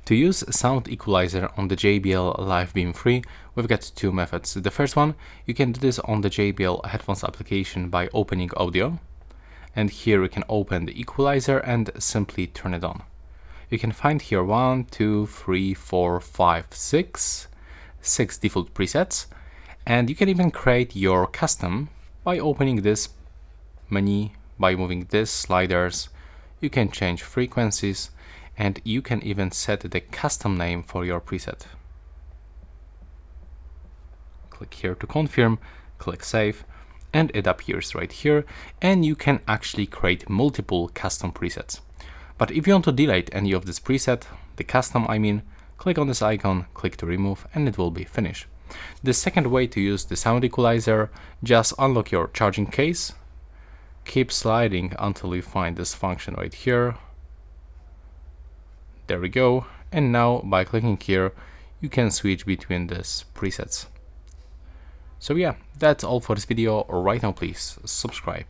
To use Sound Equalizer on the JBL Live Beam 3, we've got two methods. The first one, you can do this on the JBL headphones application by opening Audio. And here you can open the Equalizer and simply turn it on. You can find here 1, 2, 3, 4, 5, 6 default presets. And you can even create your custom by opening this menu, by moving these sliders. You can change frequencies, and you can even set the custom name for your preset. Click here to confirm, click save, and it appears right here, and you can actually create multiple custom presets. But if you want to delete any of this preset, the custom I mean, click on this icon, click to remove, and it will be finished. The second way to use the sound equalizer, just unlock your charging case, keep sliding until you find this function right here. There we go, and now by clicking here you can switch between these presets. So yeah, that's all for this video. Right now please subscribe.